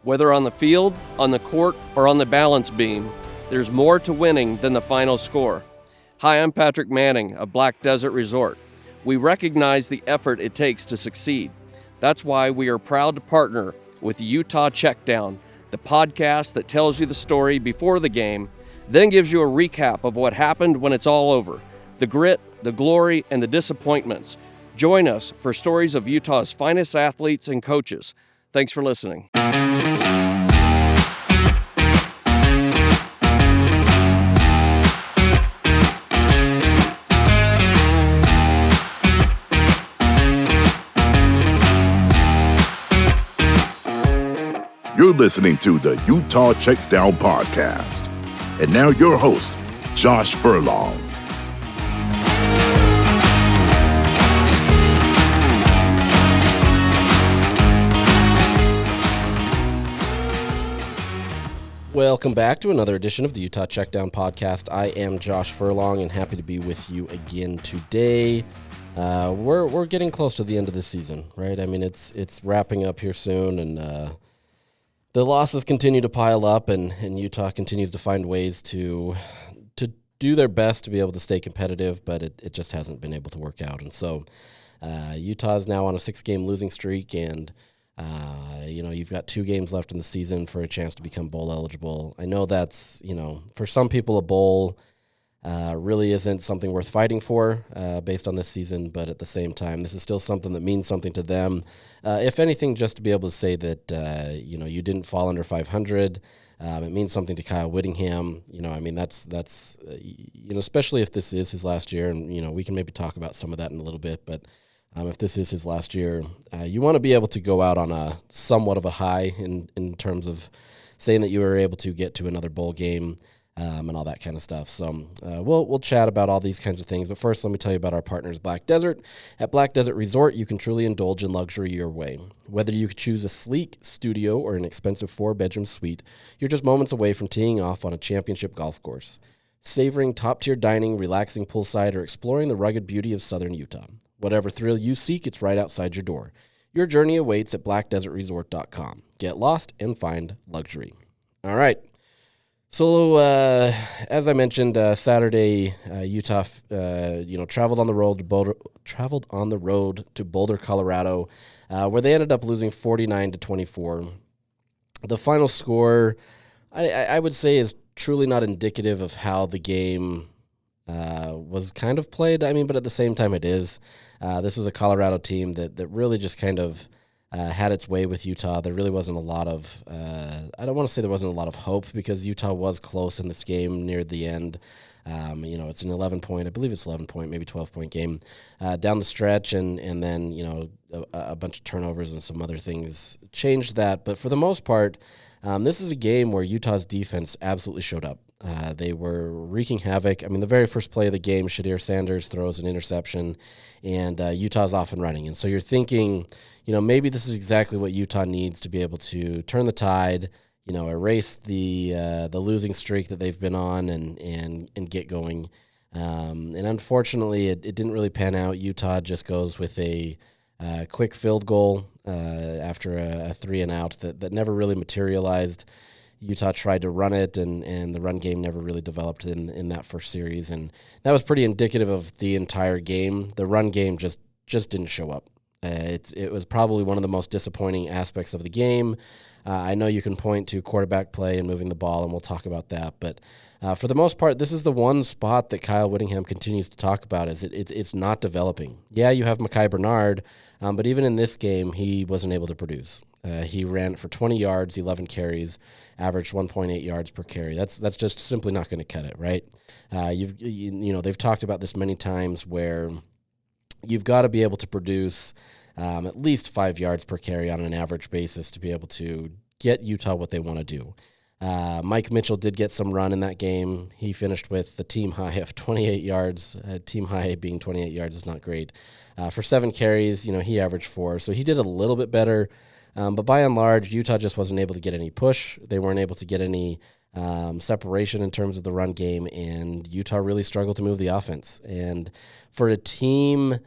Whether on the field, on the court, or on the balance beam, there's more to winning than the final score. Hi, I'm Patrick Manning of Black Desert Resort. We recognize the effort it takes to succeed. That's why we are proud to partner with Utah Checkdown, the podcast that tells you the story before the game, then gives you a recap of what happened when it's all over, the grit, the glory, and the disappointments. Join us for stories of Utah's finest athletes and coaches. Thanks for listening. You're listening to the Utah Checkdown Podcast. And now your host, Josh Furlong. Welcome back to another edition of the Utah Checkdown Podcast. I am Josh Furlong and happy to be with you again today. We're getting close to the end of the season, right? I mean, it's wrapping up here soon, and the losses continue to pile up, and Utah continues to find ways to do their best to be able to stay competitive, but it just hasn't been able to work out. And so Utah is now on a 6-game losing streak, and you've got 2 games left in the season for a chance to become bowl eligible. I know that's, for some people a bowl really isn't something worth fighting for based on this season, but at the same time, this is still something that means something to them. If anything, just to be able to say that, you didn't fall under 500. It means something to Kyle Whittingham. That's especially if this is his last year, and, we can maybe talk about some of that in a little bit, but if this is his last year, you want to be able to go out on a somewhat of a high in terms of saying that you were able to get to another bowl game and all that kind of stuff. So we'll chat about all these kinds of things. But first, let me tell you about our partners, Black Desert. At Black Desert Resort, you can truly indulge in luxury your way. Whether you could choose a sleek studio or an expensive 4-bedroom suite, you're just moments away from teeing off on a championship golf course. Savoring top-tier dining, relaxing poolside, or exploring the rugged beauty of southern Utah. Whatever thrill you seek, it's right outside your door. Your journey awaits at blackdesertresort.com. Get lost and find luxury. All right. So, as I mentioned, Saturday, Utah, traveled on the road to Boulder, Colorado, where they ended up losing 49-24. The final score, I would say, is truly not indicative of how the game was kind of played. But at the same time, it is. This was a Colorado team that really just kind of had its way with Utah. There really wasn't a lot of, I don't want to say there wasn't a lot of hope, because Utah was close in this game near the end. It's an 11-point, I believe it's 11-point, maybe 12-point game down the stretch, and then, a bunch of turnovers and some other things changed that. But for the most part, this is a game where Utah's defense absolutely showed up. They were wreaking havoc. The very first play of the game, Shadir Sanders throws an interception, and Utah's off and running. And so you're thinking, maybe this is exactly what Utah needs to be able to turn the tide, erase the losing streak that they've been on and get going. And unfortunately, it didn't really pan out. Utah just goes with a quick field goal after a 3-and-out that never really materialized. Utah tried to run it, and the run game never really developed in that first series, and that was pretty indicative of the entire game. The run game just didn't show up. It was probably one of the most disappointing aspects of the game. I know you can point to quarterback play and moving the ball, and we'll talk about that, but for the most part, this is the one spot that Kyle Whittingham continues to talk about, is it's not developing. Yeah, you have Mekhi Bernard, but even in this game, he wasn't able to produce. He ran for 20 yards, 11 carries, averaged 1.8 yards per carry. That's just simply not going to cut it, right? They've talked about this many times, where you've got to be able to produce at least 5 yards per carry on an average basis to be able to get Utah what they want to do. Mike Mitchell did get some run in that game. He finished with the team high of 28 yards. Team high being 28 yards is not great. For 7 carries, he averaged 4, so he did a little bit better. But by and large, Utah just wasn't able to get any push. They weren't able to get any separation in terms of the run game, and Utah really struggled to move the offense. And for a team,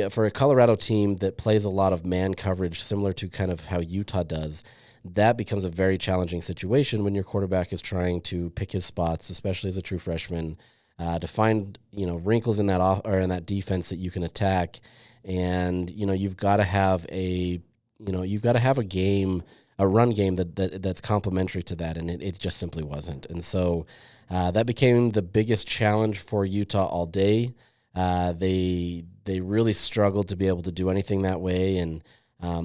for a Colorado team that plays a lot of man coverage, similar to kind of how Utah does, that becomes a very challenging situation when your quarterback is trying to pick his spots, especially as a true freshman, to find wrinkles in that defense that you can attack, and you've got to have a run game that's complementary to that, and it just simply wasn't. And so that became the biggest challenge for Utah all day. They really struggled to be able to do anything that way, and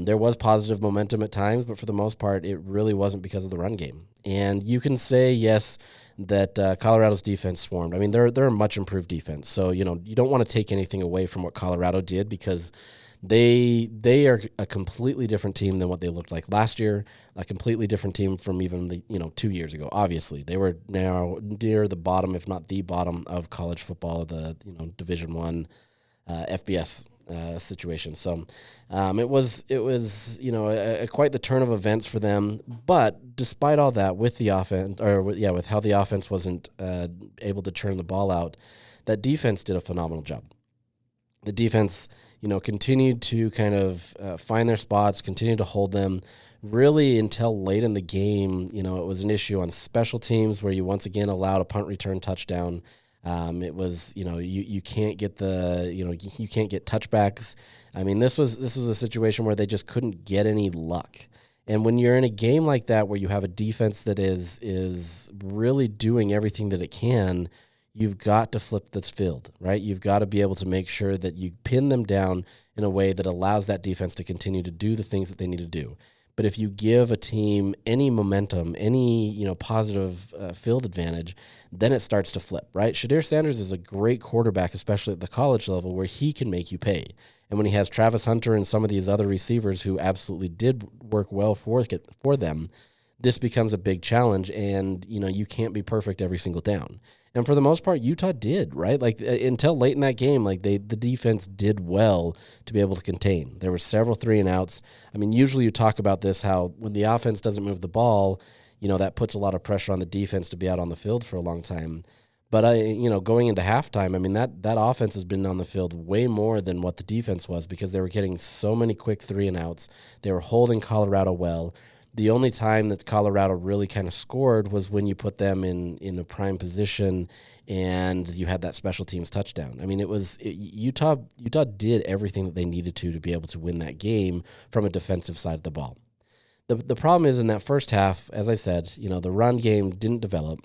there was positive momentum at times, but for the most part, it really wasn't because of the run game. And you can say, yes, that Colorado's defense swarmed. I mean, they're a much improved defense, so you don't want to take anything away from what Colorado did, because they are a completely different team than what they looked like last year, a completely different team from even 2 years ago. Obviously, they were now near the bottom, if not the bottom, of college football, the Division I FBS situation. So it was quite the turn of events for them. But despite all that, with the offense, with how the offense wasn't able to churn the ball out, that defense did a phenomenal job. The defense, continued to kind of find their spots, continue to hold them, really until late in the game. It was an issue on special teams where you once again allowed a punt return touchdown. It was, you can't get you can't get touchbacks. I mean, this was a situation where they just couldn't get any luck. And when you're in a game like that, where you have a defense that is really doing everything that it can, you've got to flip the field, right? You've got to be able to make sure that you pin them down in a way that allows that defense to continue to do the things that they need to do. But if you give a team any momentum, any positive field advantage, then it starts to flip, right? Shedeur Sanders is a great quarterback, especially at the college level, where he can make you pay. And when he has Travis Hunter and some of these other receivers who absolutely did work well for them, this becomes a big challenge, and you can't be perfect every single down. And for the most part, Utah did, right? Like until late in that game, the defense did well to be able to contain. There were several 3-and-outs. I mean, usually you talk about this, how when the offense doesn't move the ball, that puts a lot of pressure on the defense to be out on the field for a long time. But going into halftime, I mean, that offense has been on the field way more than what the defense was, because they were getting so many quick 3-and-outs. They were holding Colorado well. The only time that Colorado really kind of scored was when you put them in a prime position and you had that special teams touchdown. I mean, Utah did everything that they needed to be able to win that game from a defensive side of the ball. The problem is, in that first half, as I said, the run game didn't develop.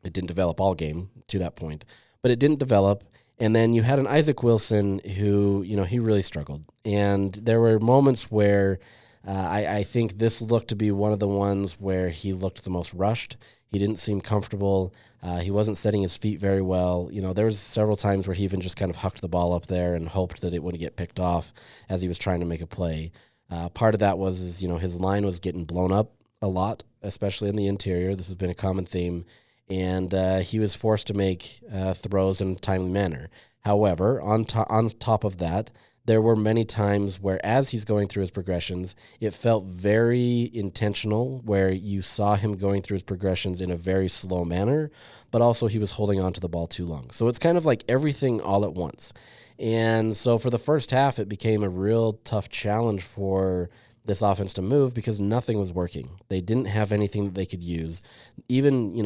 It didn't develop all game to that point, but it didn't develop. And then you had an Isaac Wilson who, he really struggled. And there were moments where I think this looked to be one of the ones where he looked the most rushed. He didn't seem comfortable. He wasn't setting his feet very well. There was several times where he even just kind of hucked the ball up there and hoped that it wouldn't get picked off as he was trying to make a play. Part of that was his line was getting blown up a lot, especially in the interior. This has been a common theme. And he was forced to make throws in a timely manner. However, on top of that, there were many times where, as he's going through his progressions, it felt very intentional, where you saw him going through his progressions in a very slow manner, but also he was holding on to the ball too long. So it's kind of like everything all at once. And so for the first half, it became a real tough challenge for this offense to move, because nothing was working. They didn't have anything that they could use. Even,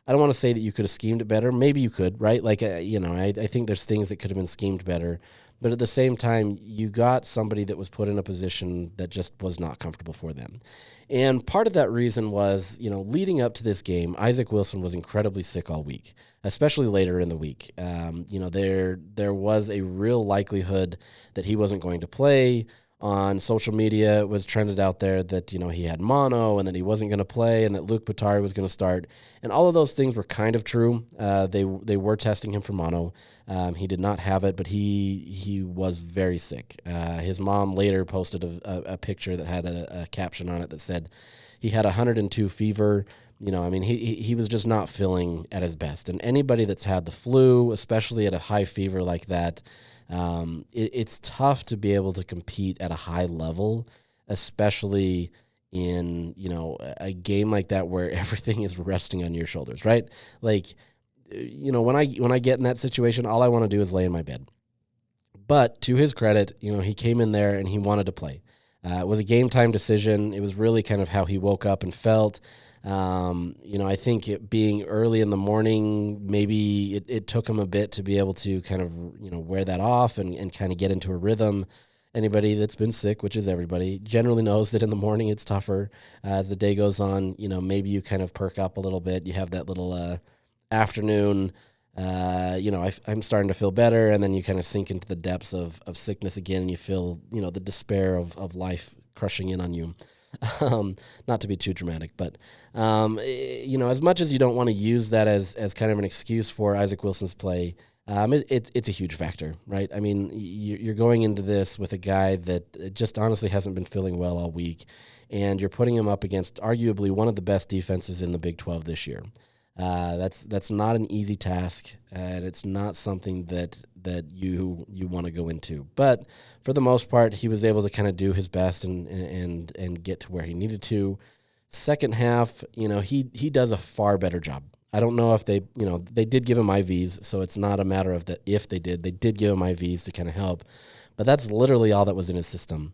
I don't want to say that you could have schemed it better. Maybe you could, right? I think there's things that could have been schemed better. But at the same time, you got somebody that was put in a position that just was not comfortable for them. And part of that reason was, leading up to this game, Isaac Wilson was incredibly sick all week, especially later in the week. There was a real likelihood that he wasn't going to play. On social media, it was trended out there that, he had mono and that he wasn't going to play and that Luke Patari was going to start. And all of those things were kind of true. They were testing him for mono. He did not have it, but he was very sick. His mom later posted a picture that had a caption on it that said he had 102 fever. He was just not feeling at his best. And anybody that's had the flu, especially at a high fever like that, it's tough to be able to compete at a high level, especially in, a game like that where everything is resting on your shoulders, right? When I get in that situation, all I want to do is lay in my bed. But to his credit, he came in there and he wanted to play. It was a game time decision. It was really kind of how he woke up and felt. I think it being early in the morning, maybe it took him a bit to be able to kind of, wear that off and kind of get into a rhythm. Anybody that's been sick, which is everybody, generally knows that in the morning it's tougher. As the day goes on, maybe you kind of perk up a little bit. You have that little afternoon, I'm starting to feel better, and then you kind of sink into the depths of sickness again, and you feel, the despair of life crushing in on you. Not to be too dramatic, but, as much as you don't want to use that as kind of an excuse for Isaac Wilson's play, it's a huge factor, right? I mean, you're going into this with a guy that just honestly hasn't been feeling well all week, and you're putting him up against arguably one of the best defenses in the Big 12 this year. That's not an easy task, and it's not something that you want to go into. But for the most part, he was able to kind of do his best and get to where he needed to. Second half, he does a far better job. I don't know if they did give him IVs, so it's not a matter of that if they did give him IVs to kind of help, but that's literally all that was in his system.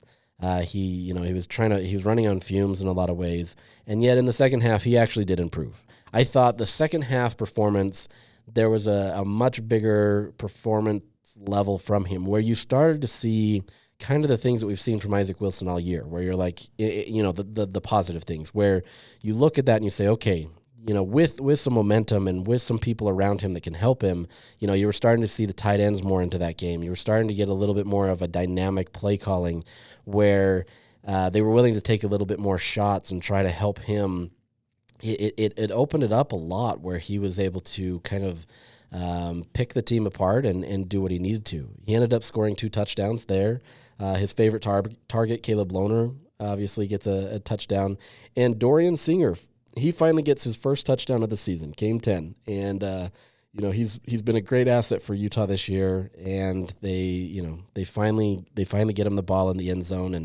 He was running on fumes in a lot of ways, and yet in the second half, he actually did improve. I thought the second half performance, there was a much bigger performance level from him where you started to see kind of the things that we've seen from Isaac Wilson all year, where you're like, the positive things, where you look at that and you say, okay, with some momentum and with some people around him that can help him, you were starting to see the tight ends more into that game. You were starting to get a little bit more of a dynamic play calling where they were willing to take a little bit more shots and try to help him. It opened it up a lot where he was able to kind of pick the team apart and do what he needed to. He ended up scoring 2 touchdowns there. His favorite target, Caleb Lohner, obviously gets a touchdown. And Dorian Singer, he finally gets his first touchdown of the season, game 10. And, he's been a great asset for Utah this year. And they finally get him the ball in the end zone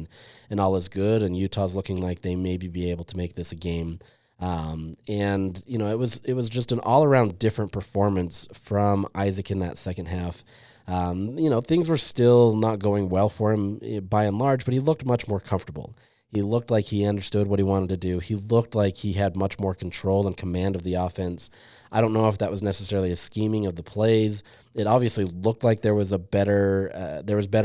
and all is good. And Utah's looking like they maybe be able to make this a game. It was just an all around different performance from Isaac in that second half. Things were still not going well for him by and large, but he looked much more comfortable. He looked like he understood what he wanted to do. He looked like he had much more control and command of the offense. I don't know if that was necessarily a scheming of the plays. It obviously looked like there was better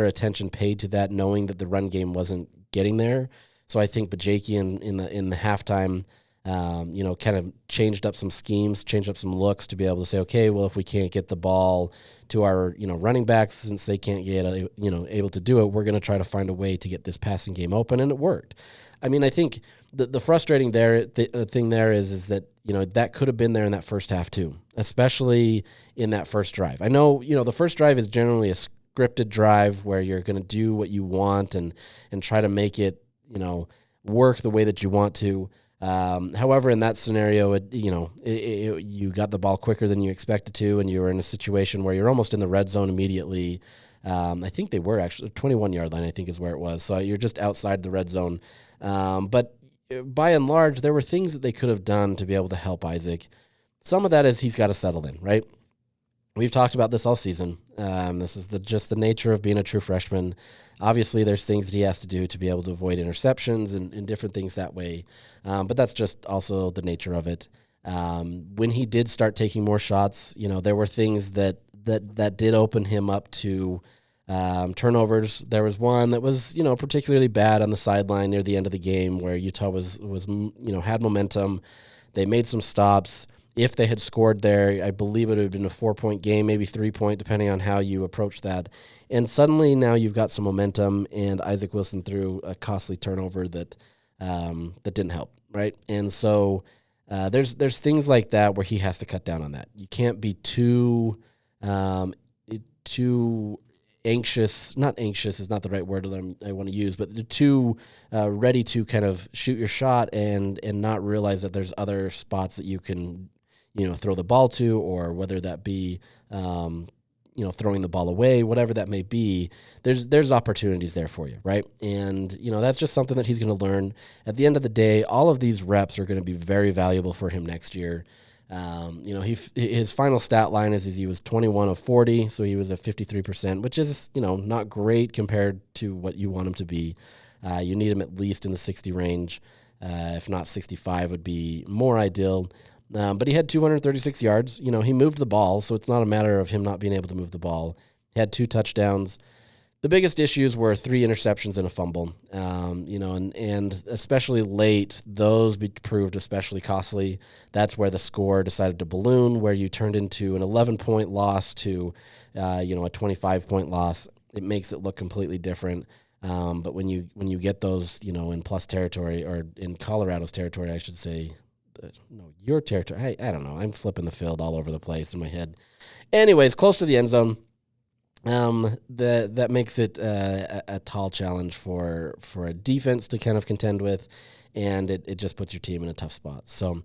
attention paid to that, knowing that the run game wasn't getting there. So I think Bajakian in the halftime, kind of changed up some schemes, changed up some looks to be able to say, okay, well, if we can't get the ball to our, running backs, since they can't get, able to do it, we're going to try to find a way to get this passing game open, and it worked. I mean, I think the frustrating thing there is that, that could have been there in that first half too, especially in that first drive. I know, the first drive is generally a scripted drive where you're going to do what you want and try to make it, work the way that you want to. However, in that scenario, you got the ball quicker than you expected to, and you were in a situation where you're almost in the red zone immediately. I think they were actually 21-yard line, I think is where it was. So you're just outside the red zone. But by and large, there were things that they could have done to be able to help Isaac. Some of that is he's got to settle in, right? We've talked about this all season. This is just the nature of being a true freshman. Obviously, there's things that he has to do to be able to avoid interceptions and different things that way. But that's just also the nature of it. When he did start taking more shots, there were things that did open him up to turnovers. There was one that was, particularly bad on the sideline near the end of the game where Utah was had momentum. They made some stops. If they had scored there, I believe it would have been a 4-point game, maybe 3-point, depending on how you approach that. And suddenly now you've got some momentum, and Isaac Wilson threw a costly turnover that didn't help, right? And so there's things like that where he has to cut down on that. You can't be too anxious. Not anxious is not the right word that I want to use, but too ready to kind of shoot your shot and not realize that there's other spots that you can throw the ball to, or whether that be, throwing the ball away, whatever that may be, there's opportunities there for you, right? And, that's just something that he's going to learn. At the end of the day, all of these reps are going to be very valuable for him next year. His final stat line is he was 21 of 40, so he was at 53%, which is, not great compared to what you want him to be. You need him at least in the 60 range. If not 65 would be more ideal. But he had 236 yards. You know, he moved the ball, so it's not a matter of him not being able to move the ball. He had 2 touchdowns. The biggest issues were 3 interceptions and a fumble. You know, and especially late, those proved especially costly. That's where the score decided to balloon, where you turned into an 11-point loss to, you know, a 25-point loss. It makes it look completely different. But when you get those, you know, in plus territory, or in Colorado's territory, I should say, no, your territory. I don't know. I'm flipping the field all over the place in my head. Anyways, close to the end zone. That makes it a tall challenge for a defense to kind of contend with, and it just puts your team in a tough spot. So,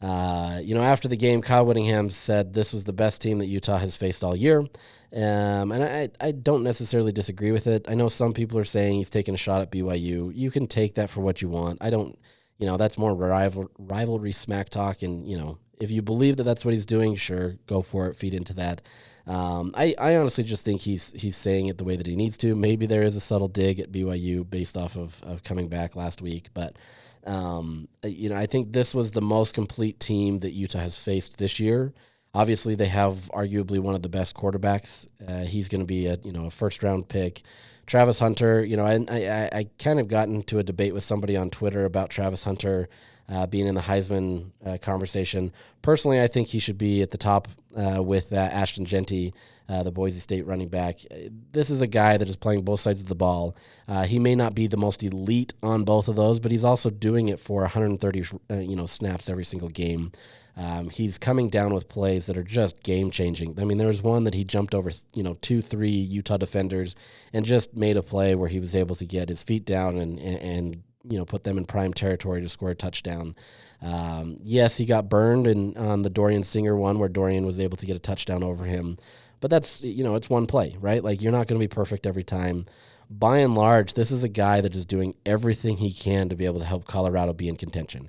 you know, after the game, Kyle Whittingham said this was the best team that Utah has faced all year. And I don't necessarily disagree with it. I know some people are saying he's taking a shot at BYU. You can take that for what you want. I don't, you know, that's more rivalry smack talk. And, you know, if you believe that that's what he's doing, sure, go for it, feed into that. I honestly just think he's saying it the way that he needs to. Maybe there is a subtle dig at BYU based off of coming back last week. But, you know, I think this was the most complete team that Utah has faced this year. Obviously, they have arguably one of the best quarterbacks. He's going to be a first-round pick. Travis Hunter, you know, I kind of got into a debate with somebody on Twitter about Travis Hunter being in the Heisman conversation. Personally, I think he should be at the top with Ashton Genty, the Boise State running back. This is a guy that is playing both sides of the ball. He may not be the most elite on both of those, but he's also doing it for 130 snaps every single game. He's coming down with plays that are just game-changing. I mean, there was one that he jumped over, 2-3 Utah defenders and just made a play where he was able to get his feet down and put them in prime territory to score a touchdown. Yes, he got burned on the Dorian Singer one where Dorian was able to get a touchdown over him. But that's, it's one play, right? Like, you're not going to be perfect every time. By and large, this is a guy that is doing everything he can to be able to help Colorado be in contention.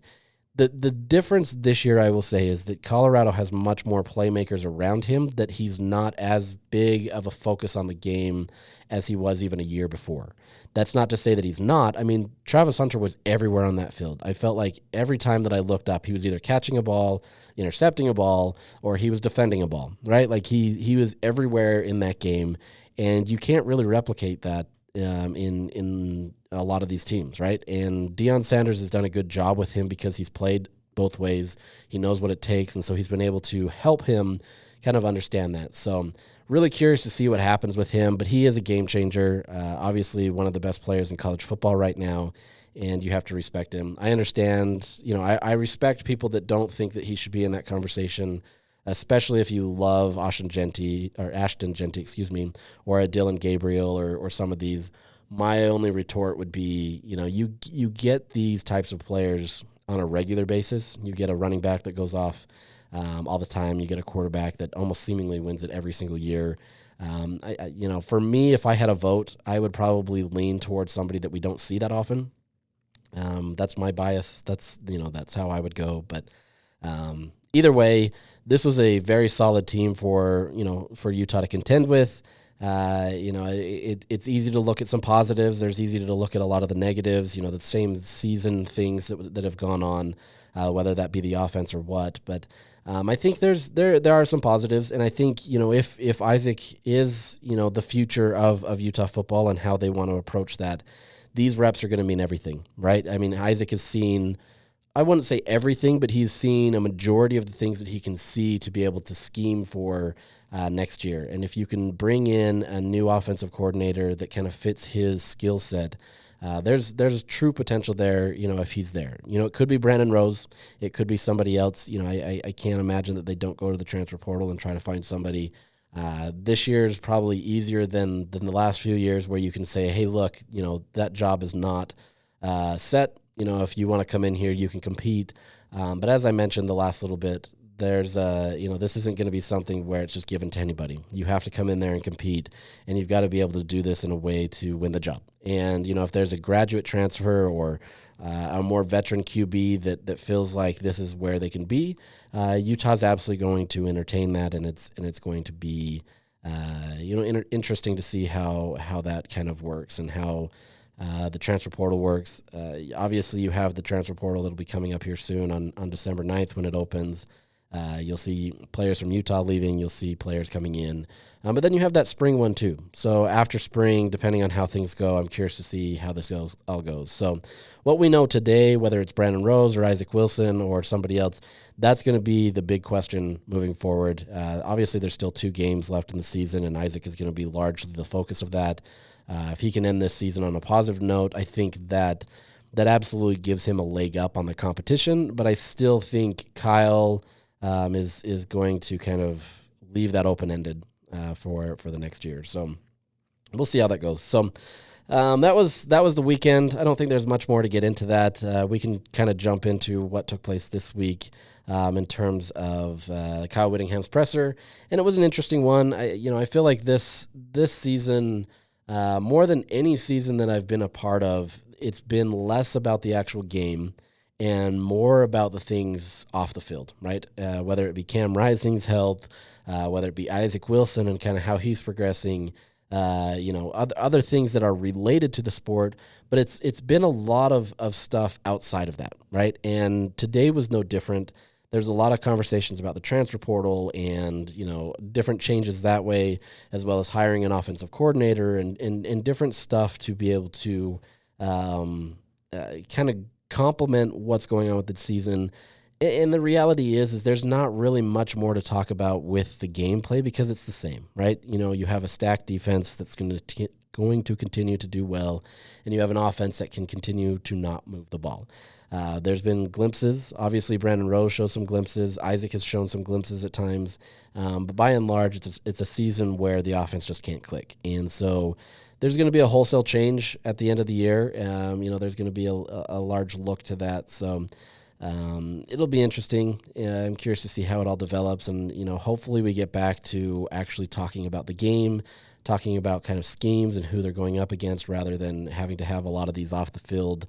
The difference this year, I will say, is that Colorado has much more playmakers around him, that he's not as big of a focus on the game as he was even a year before. That's not to say that he's not. I mean, Travis Hunter was everywhere on that field. I felt like every time that I looked up, he was either catching a ball, intercepting a ball, or he was defending a ball, right? Like he was everywhere in that game, and you can't really replicate that in a lot of these teams, right? And Deion Sanders has done a good job with him because he's played both ways. He knows what it takes, and so he's been able to help him kind of understand that. So really curious to see what happens with him, but he is a game changer. Obviously one of the best players in college football right now, and you have to respect him. I understand, I respect people that don't think that he should be in that conversation, especially if you love Ashton Genty, or a Dylan Gabriel or some of these. My only retort would be, you get these types of players on a regular basis. You get a running back that goes off all the time. You get a quarterback that almost seemingly wins it every single year. For me, if I had a vote, I would probably lean towards somebody that we don't see that often. That's my bias. That's how I would go. But either way, this was a very solid team for Utah to contend with. It's easy to look at some positives. There's easy to look at a lot of the negatives, the same season things that have gone on, whether that be the offense or what. But I think there are some positives, and I think if Isaac is the future of Utah football and how they want to approach that, these reps are going to mean everything, right? I mean, Isaac has seen, I wouldn't say everything, but he's seen a majority of the things that he can see to be able to scheme for next year. And if you can bring in a new offensive coordinator that kind of fits his skill set, there's true potential there, if he's there. It could be Brandon Rose. It could be somebody else. I can't imagine that they don't go to the transfer portal and try to find somebody. This year is probably easier than the last few years where you can say, hey, look, that job is not set. If you want to come in here, you can compete. But as I mentioned the last little bit, there's this isn't going to be something where it's just given to anybody. You have to come in there and compete, and you've got to be able to do this in a way to win the job. And if there's a graduate transfer or a more veteran QB that feels like this is where they can be, Utah's absolutely going to entertain that, and it's going to be interesting to see how that kind of works and how the transfer portal works. Obviously, you have the transfer portal that'll be coming up here soon on December 9th when it opens. You'll see players from Utah leaving. You'll see players coming in. But then you have that spring one too. So after spring, depending on how things go, I'm curious to see how this all goes. So what we know today, whether it's Brandon Rose or Isaac Wilson or somebody else, that's going to be the big question moving forward. Obviously, there's still 2 games left in the season, and Isaac is going to be largely the focus of that. If he can end this season on a positive note, I think that absolutely gives him a leg up on the competition. But I still think Kyle is going to kind of leave that open-ended for the next year. So we'll see how that goes. So that was the weekend. I don't think there's much more to get into that. We can kind of jump into what took place this week in terms of Kyle Whittingham's presser, and it was an interesting one. I feel like this season, more than any season that I've been a part of, it's been less about the actual game and more about the things off the field, right? Whether it be Cam Rising's health, whether it be Isaac Wilson and kind of how he's progressing, other things that are related to the sport, but it's been a lot of stuff outside of that, right? And today was no different. There's a lot of conversations about the transfer portal and, different changes that way, as well as hiring an offensive coordinator and different stuff to be able to kind of complement what's going on with the season. And the reality is there's not really much more to talk about with the gameplay because it's the same, right? You have a stacked defense that's going to continue to do well, and you have an offense that can continue to not move the ball. There's been glimpses. Obviously, Brandon Rose shows some glimpses. Isaac has shown some glimpses at times. But by and large, it's a season where the offense just can't click. And so there's going to be a wholesale change at the end of the year. There's going to be a large look to that. So it'll be interesting. I'm curious to see how it all develops. And, hopefully we get back to actually talking about the game, talking about kind of schemes and who they're going up against rather than having to have a lot of these off the field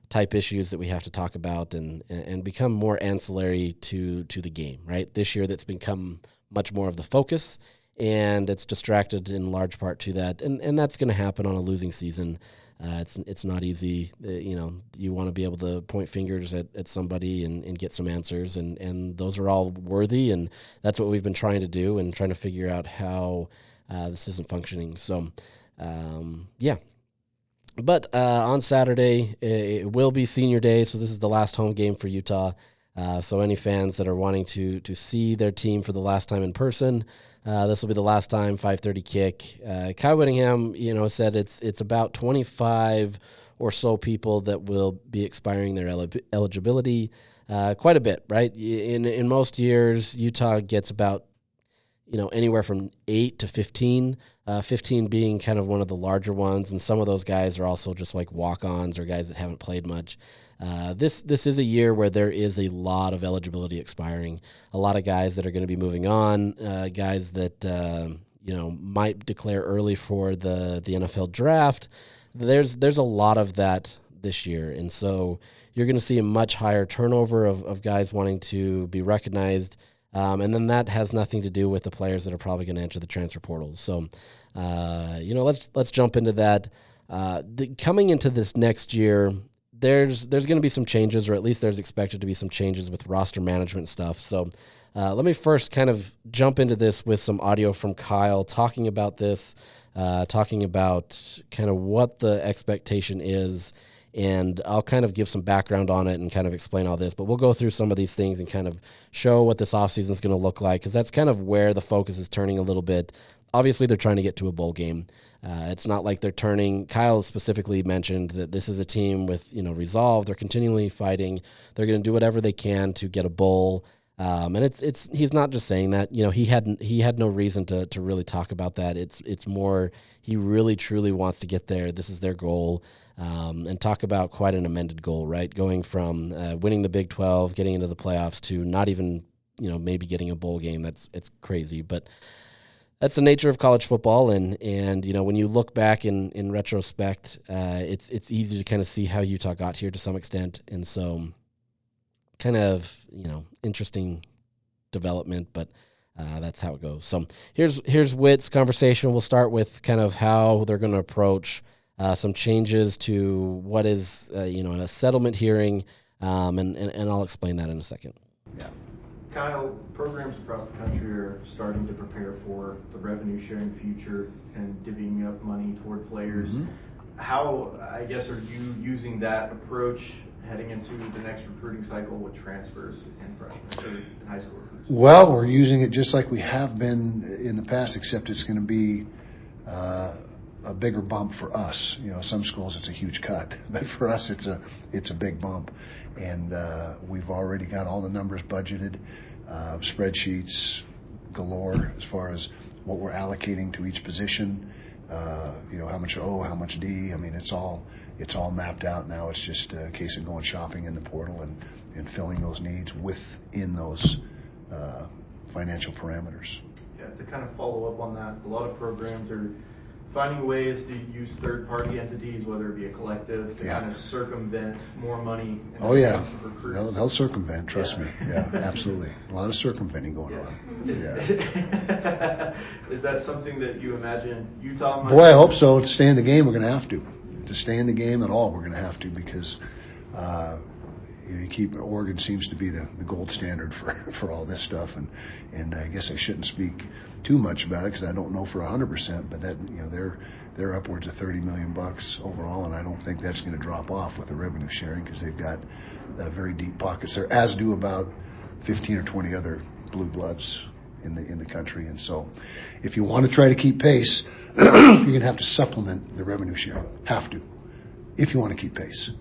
type issues that we have to talk about and become more ancillary to the game, right? This year that's become much more of the focus, and it's distracted in large part to that. And that's going to happen on a losing season. It's not easy. You want to be able to point fingers at somebody and get some answers, and those are all worthy, and that's what we've been trying to do and trying to figure out how this isn't functioning. So, yeah. But on Saturday, it will be senior day, so this is the last home game for Utah. So any fans that are wanting to see their team for the last time in person, this will be the last time, 5:30 kick. Kyle Whittingham, said it's about 25 or so people that will be expiring their eligibility. Quite a bit, right? In most years, Utah gets about anywhere from 8 to 15, 15 being kind of one of the larger ones. And some of those guys are also just like walk-ons or guys that haven't played much. This is a year where there is a lot of eligibility expiring, a lot of guys that are going to be moving on, guys that, might declare early for the NFL draft. There's a lot of that this year. And so you're going to see a much higher turnover of guys wanting to be recognized. And then that has nothing to do with the players that are probably going to enter the transfer portal. So, let's jump into that. Coming into this next year, there's going to be some changes, or at least there's expected to be some changes with roster management stuff. So let me first kind of jump into this with some audio from Kyle talking about this, talking about kind of what the expectation is. And I'll kind of give some background on it and kind of explain all this. But we'll go through some of these things and kind of show what this offseason is going to look like, because that's kind of where the focus is turning a little bit. Obviously, they're trying to get to a bowl game. It's not like they're turning. Kyle specifically mentioned that this is a team with resolve. They're continually fighting. They're going to do whatever they can to get a bowl. And it's he's not just saying that. He had no reason to really talk about that. It's more he really truly wants to get there. This is their goal. And talk about quite an amended goal, right? Going from winning the Big 12, getting into the playoffs, to not even, maybe getting a bowl game. It's crazy, but that's the nature of college football. And when you look back in retrospect, it's easy to kind of see how Utah got here to some extent. And so kind of, interesting development, but that's how it goes. So here's Witt's conversation. We'll start with kind of how they're going to approach some changes to what is, in a settlement hearing, and I'll explain that in a second. Yeah. Kyle, programs across the country are starting to prepare for the revenue-sharing future and divvying up money toward players. Mm-hmm. How, I guess, are you using that approach heading into the next recruiting cycle with transfers and freshmen and high school recruits? Well, we're using it just like we have been in the past, except it's going to be a bigger bump for us. Some schools it's a huge cut, but for us it's a big bump. And we've already got all the numbers budgeted, spreadsheets galore as far as what we're allocating to each position. How much O, how much D. I mean, it's all mapped out now. It's just a case of going shopping in the portal and filling those needs within those financial parameters. Yeah, to kind of follow up on that, a lot of programs are finding ways to use third-party entities, whether it be a collective, to kind of circumvent more money. Oh, yeah. They'll circumvent, trust me. Yeah, absolutely. A lot of circumventing going on. Yeah. Is that something that you imagine Utah might? Boy, I hope so. To stay in the game, we're going to have to. To stay in the game at all, we're going to have to, because Oregon seems to be the gold standard for all this stuff, and I guess I shouldn't speak too much about it because I don't know for 100%, but that they're upwards of $30 million overall, and I don't think that's going to drop off with the revenue sharing because they've got very deep pockets there, as do about 15 or 20 other blue bloods in the country. And so, if you want to try to keep pace, you're going to have to supplement the revenue sharing. Have to, if you want to keep pace.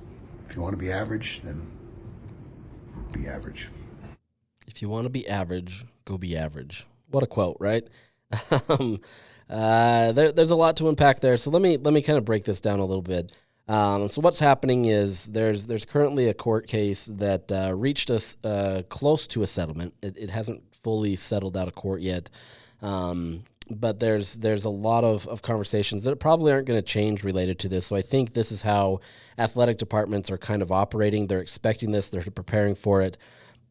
If you want to be average, then be average. If you want to be average, go be average. What a quote, right? There's a lot to unpack there. So let me kind of break this down a little bit. So what's happening is there's currently a court case that reached us close to a settlement. It hasn't fully settled out of court yet, but there's a lot of conversations that probably aren't going to change related to this. So I think this is how athletic departments are kind of operating. They're expecting this. They're preparing for it.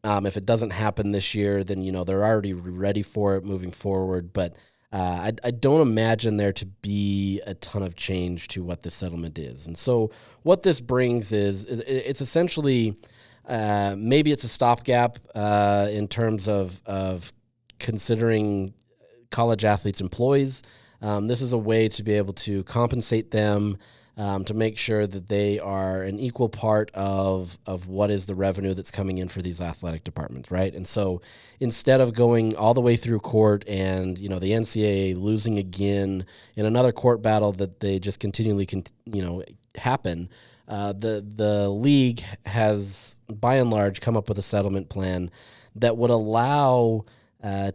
If it doesn't happen this year, then they're already ready for it moving forward. But I don't imagine there to be a ton of change to what the settlement is. And so what this brings is it's essentially maybe it's a stopgap in terms of considering college athletes' employees. This is a way to be able to compensate them, to make sure that they are an equal part of what is the revenue that's coming in for these athletic departments, right? And so instead of going all the way through court and, the NCAA losing again in another court battle that they just continually happen, the league has, by and large, come up with a settlement plan that would allow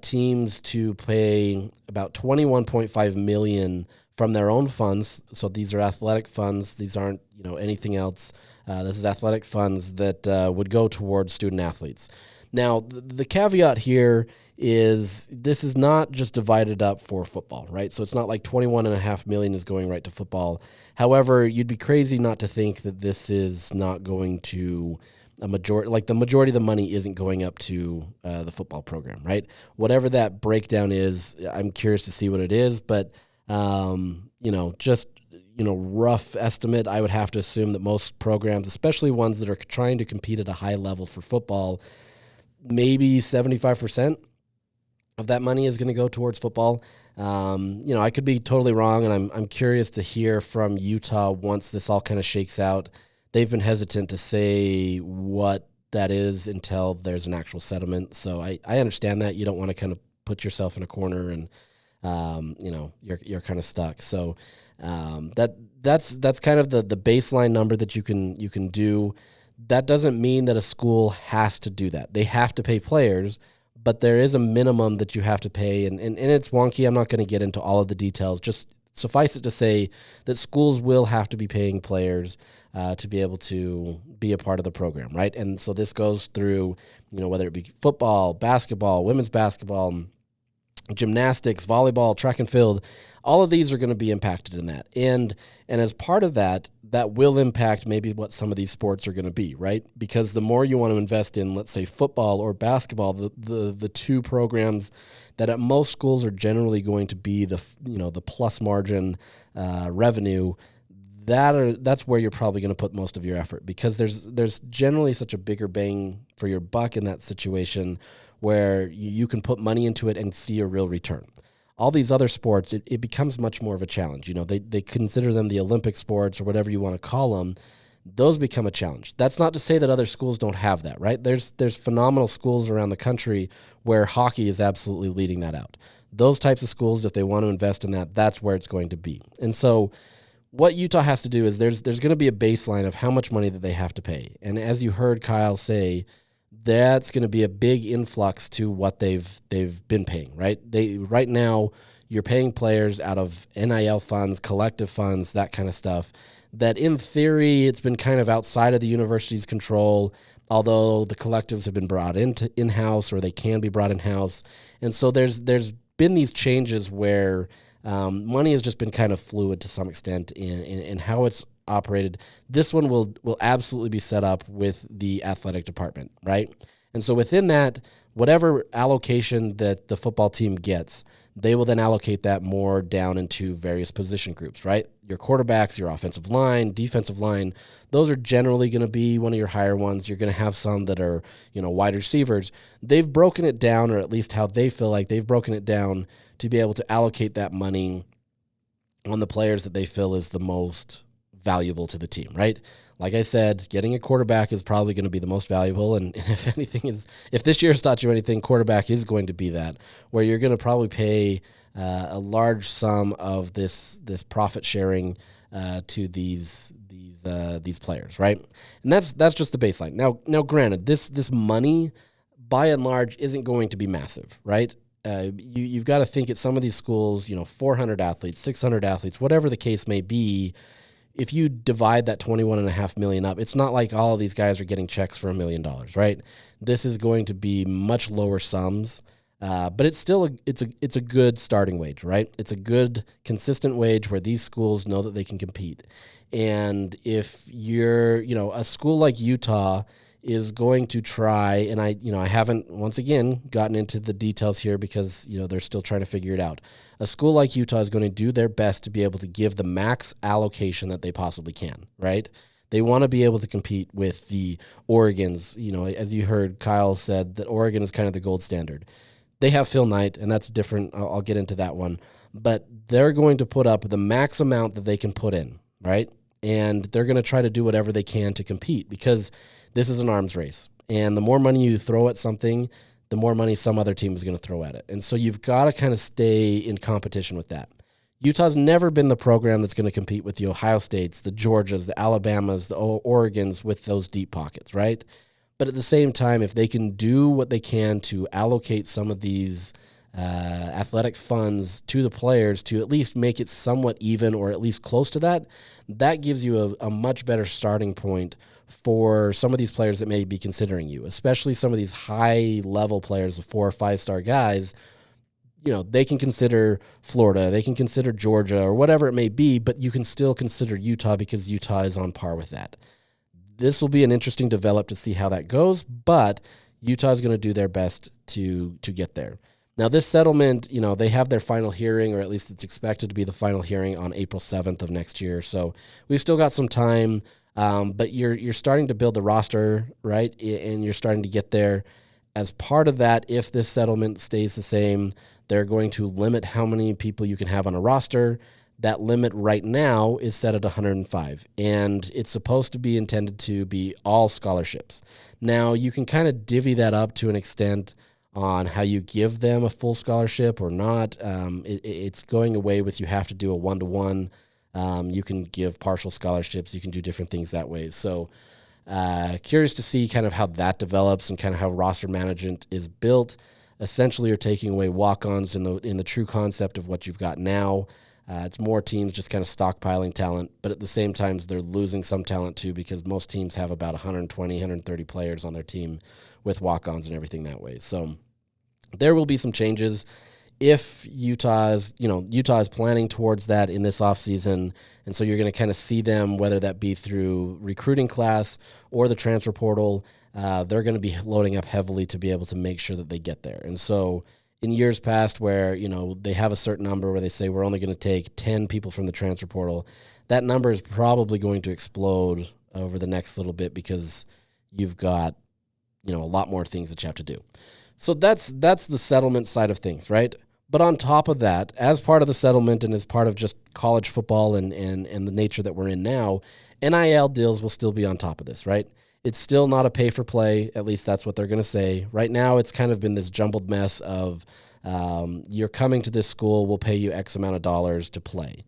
teams to pay about $21.5 million from their own funds. So these are athletic funds. These aren't, anything else. This is athletic funds that would go towards student athletes. Now, the caveat here is this is not just divided up for football, right? So it's not like $21.5 million is going right to football. However, you'd be crazy not to think that this is not going to a majority, like the majority of the money isn't going up to the football program, right? Whatever that breakdown is, I'm curious to see what it is, but rough estimate, I would have to assume that most programs, especially ones that are trying to compete at a high level for football, maybe 75% of that money is going to go towards football. I could be totally wrong, and I'm curious to hear from Utah once this all kind of shakes out. They've been hesitant to say what that is until there's an actual settlement. So I understand that you don't want to kind of put yourself in a corner and you're kind of stuck. So that's kind of the baseline number that you can do. That doesn't mean that a school has to do that. They have to pay players, but there is a minimum that you have to pay, and it's wonky. I'm not going to get into all of the details. Just suffice it to say that schools will have to be paying players to be able to be a part of the program, right? And so this goes through, whether it be football, basketball, women's basketball, gymnastics, volleyball, track and field, all of these are going to be impacted in that. And as part of that will impact maybe what some of these sports are going to be, right? Because the more you want to invest in, let's say, football or basketball, the two programs that at most schools are generally going to be the plus margin revenue, that's where you're probably going to put most of your effort, because there's generally such a bigger bang for your buck in that situation where you can put money into it and see a real return. All these other sports, it becomes much more of a challenge. They consider them the Olympic sports or whatever you want to call them. Those become a challenge. That's not to say that other schools don't have that, right? There's phenomenal schools around the country where hockey is absolutely leading that out. Those types of schools, if they want to invest in that, that's where it's going to be. And so what Utah has to do is there's going to be a baseline of how much money that they have to pay. And as you heard Kyle say, that's going to be a big influx to what they've been paying, right? Right now, you're paying players out of NIL funds, collective funds, that kind of stuff, that in theory, it's been kind of outside of the university's control, although the collectives have been brought in-house, or they can be brought in-house. And so there's been these changes where money has just been kind of fluid to some extent in how it's operated. This one will absolutely be set up with the athletic department, right? And so within that, whatever allocation that the football team gets, they will then allocate that more down into various position groups, right? Your quarterbacks, your offensive line, defensive line, those are generally going to be one of your higher ones. You're going to have some that are, wide receivers. They've broken it down, or at least how they feel like they've broken it down to be able to allocate that money on the players that they feel is the most valuable to the team, right? Like I said, getting a quarterback is probably going to be the most valuable, and if this year has taught you anything, quarterback is going to be that, where you're going to probably pay a large sum of this profit sharing to these players, right? And that's just the baseline. Now, granted, this money by and large isn't going to be massive, right? You've got to think at some of these schools, 400 athletes, 600 athletes, whatever the case may be. If you divide that $21.5 million up, it's not like all of these guys are getting checks for $1 million, right? This is going to be much lower sums, but it's still it's a good starting wage, right? It's a good consistent wage where these schools know that they can compete. And if you're, a school like Utah is going to try, and I haven't once again gotten into the details here because they're still trying to figure it out. A school like Utah is going to do their best to be able to give the max allocation that they possibly can, right? They want to be able to compete with the Oregons. As you heard Kyle said, that Oregon is kind of the gold standard. They have Phil Knight, and that's different. I'll get into that one. But they're going to put up the max amount that they can put in, right? And they're going to try to do whatever they can to compete, because this is an arms race. And the more money you throw at something, the more money some other team is going to throw at it. And so you've got to kind of stay in competition with that. Utah's never been the program that's going to compete with the Ohio States, the Georgias, the Alabamas, the Oregons with those deep pockets, right? But at the same time, if they can do what they can to allocate some of these athletic funds to the players to at least make it somewhat even, or at least close to that, that gives you a much better starting point for some of these players that may be considering you, especially some of these high-level players, the 4 or 5-star guys. They can consider Florida, they can consider Georgia, or whatever it may be, but you can still consider Utah because Utah is on par with that. This will be an interesting develop to see how that goes, but Utah is going to do their best to get there. Now, this settlement, they have their final hearing, or at least it's expected to be the final hearing on April 7th of next year. So we've still got some time, but you're starting to build the roster, right? And you're starting to get there. As part of that, if this settlement stays the same, they're going to limit how many people you can have on a roster. That limit right now is set at 105, and it's supposed to be intended to be all scholarships. Now, you can kind of divvy that up to an extent on how you give them a full scholarship or not. It's going away with you have to do a 1-to-1. You can give partial scholarships. You can do different things that way. So curious to see kind of how that develops and kind of how roster management is built. Essentially, you're taking away walk-ons in the true concept of what you've got now. It's more teams just kind of stockpiling talent, but at the same time, they're losing some talent too, because most teams have about 120, 130 players on their team with walk-ons and everything that way. So there will be some changes if Utah is planning towards that in this offseason. And so you're going to kind of see them, whether that be through recruiting class or the transfer portal, they're going to be loading up heavily to be able to make sure that they get there. And so in years past where, they have a certain number where they say we're only going to take 10 people from the transfer portal, that number is probably going to explode over the next little bit because you've got, a lot more things that you have to do. So that's the settlement side of things, right? But on top of that, as part of the settlement and as part of just college football and the nature that we're in now, NIL deals will still be on top of this, right? It's still not a pay-for-play. At least that's what they're going to say. Right now, it's kind of been this jumbled mess of you're coming to this school, we'll pay you X amount of dollars to play.